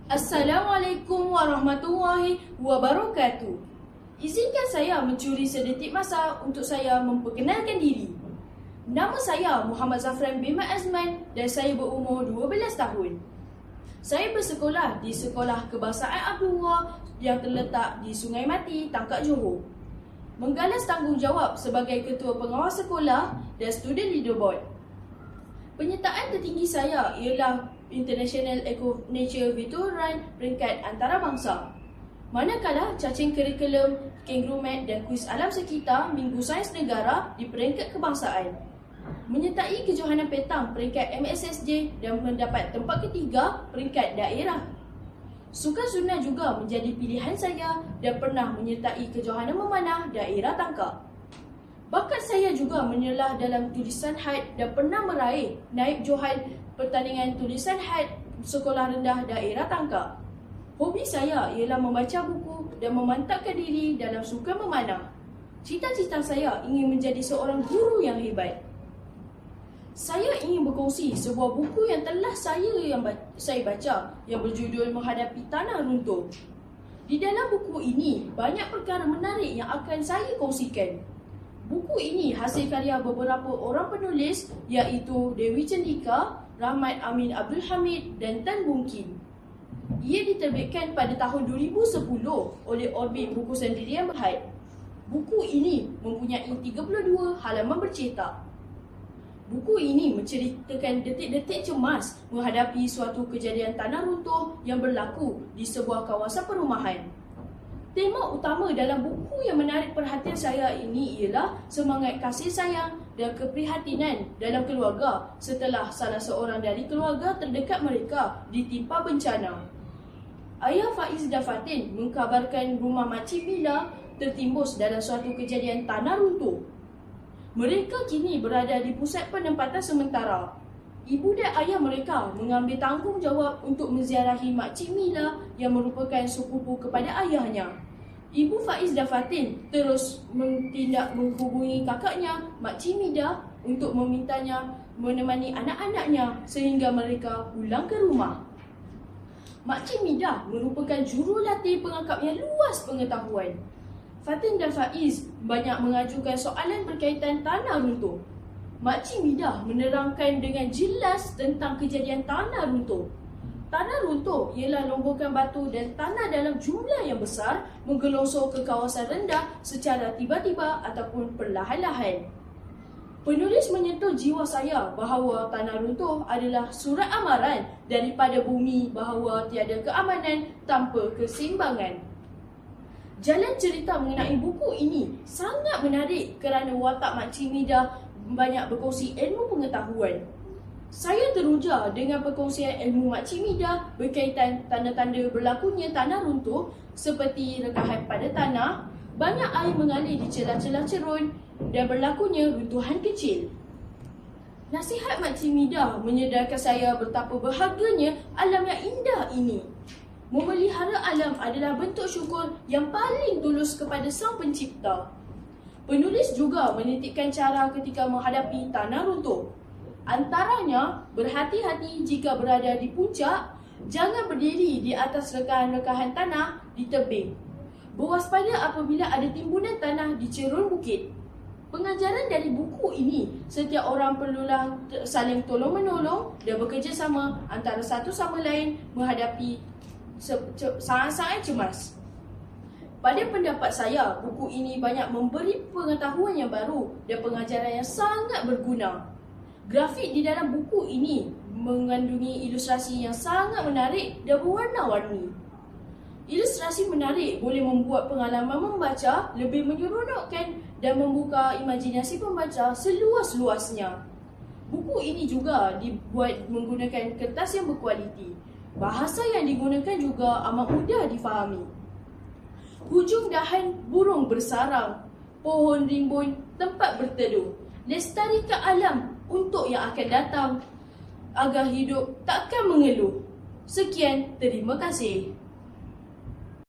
Assalamualaikum warahmatullahi wabarakatuh. Izinkan saya mencuri sedetik masa untuk saya memperkenalkan diri. Nama saya Muhammad Zafran bin Mat Azman dan saya berumur 12 tahun. Saya bersekolah di Sekolah Kebangsaan Abdullah yang terletak di Sungai Mati, Tangkak, Johor. Menggalas tanggungjawab sebagai Ketua Pengawas Sekolah dan Student Leader Board. Penyertaan tertinggi saya ialah International Eco Nature Victorian peringkat antarabangsa. Manakala cacing kurikulum, kangaroo mat dan kuis alam sekitar Minggu Sains Negara di peringkat kebangsaan. Menyertai kejohanan petang peringkat MSSJ dan mendapat tempat ketiga peringkat daerah. Sukan sunat juga menjadi pilihan saya dan pernah menyertai kejohanan memanah daerah Tangkak. Bakat saya juga menyelah dalam tulisan had dan pernah meraih naib johan pertandingan tulisan had sekolah rendah daerah Tangkak. Hobi saya ialah membaca buku dan memantapkan diri dalam sukan memanah. Cita-cita saya ingin menjadi seorang guru yang hebat. Saya ingin berkongsi sebuah buku yang telah saya baca yang berjudul Menghadapi Tanah Runtuh. Di dalam buku ini banyak perkara menarik yang akan saya kongsikan. Buku ini hasil karya beberapa orang penulis iaitu Dewi Cendika, Rahmat Amin Abdul Hamid dan Tan Boon Khin. Ia diterbitkan pada tahun 2010 oleh Orbit Buku Sendirian Berhad. Buku ini mempunyai 32 halaman bercetak. Buku ini menceritakan detik-detik cemas menghadapi suatu kejadian tanah runtuh yang berlaku di sebuah kawasan perumahan. Tema utama dalam buku yang menarik perhatian saya ini ialah semangat kasih sayang dan keprihatinan dalam keluarga setelah salah seorang dari keluarga terdekat mereka ditimpa bencana. Ayah Faiz dan Fatin mengkabarkan rumah Makcik Mila tertimbus dalam suatu kejadian tanah runtuh. Mereka kini berada di pusat penempatan sementara. Ibu dan ayah mereka mengambil tanggungjawab untuk menziarahi Makcik Mila yang merupakan sepupu kepada ayahnya. Ibu Faiz dan Fatin terus menghubungi kakaknya, Makcik Mida, untuk memintanya menemani anak-anaknya sehingga mereka pulang ke rumah. Makcik Mida merupakan jurulatih pengangkap yang luas pengetahuan. Fatin dan Faiz banyak mengajukan soalan berkaitan tanah runtuh. Makcik Mida menerangkan dengan jelas tentang kejadian tanah runtuh. Tanah runtuh ialah lombokan batu dan tanah dalam jumlah yang besar menggelongsor ke kawasan rendah secara tiba-tiba ataupun perlahan-lahan. Penulis menyentuh jiwa saya bahawa tanah runtuh adalah surat amaran daripada bumi bahawa tiada keamanan tanpa keseimbangan. Jalan cerita mengenai buku ini sangat menarik kerana watak Makcik Mida banyak berkongsi ilmu pengetahuan. Saya teruja dengan perkongsian ilmu Makcik Mida berkaitan tanda-tanda berlakunya tanah runtuh seperti rekahan pada tanah, banyak air mengalir di celah-celah cerun dan berlakunya runtuhan kecil. Nasihat Makcik Mida menyedarkan saya betapa berharganya alam yang indah ini. Memelihara alam adalah bentuk syukur yang paling tulus kepada Sang Pencipta. Penulis juga menitipkan cara ketika menghadapi tanah runtuh. Antaranya, berhati-hati jika berada di puncak, jangan berdiri di atas rekahan-rekahan tanah di tebing. Berwaspada apabila ada timbunan tanah di cerun bukit. Pengajaran dari buku ini, setiap orang perlulah saling tolong-menolong dan bekerjasama antara satu sama lain menghadapi sangat-sangat cemas. Pada pendapat saya, buku ini banyak memberi pengetahuan yang baru dan pengajaran yang sangat berguna. Grafik di dalam buku ini mengandungi ilustrasi yang sangat menarik dan berwarna-warni. Ilustrasi menarik boleh membuat pengalaman membaca lebih menyeronokkan dan membuka imajinasi pembaca seluas-luasnya. Buku ini juga dibuat menggunakan kertas yang berkualiti. Bahasa yang digunakan juga amat mudah difahami. Hujung dahan burung bersarang, pohon rimbun tempat berteduh. Lestarikan alam untuk yang akan datang, agar hidup takkan mengeluh. Sekian, terima kasih.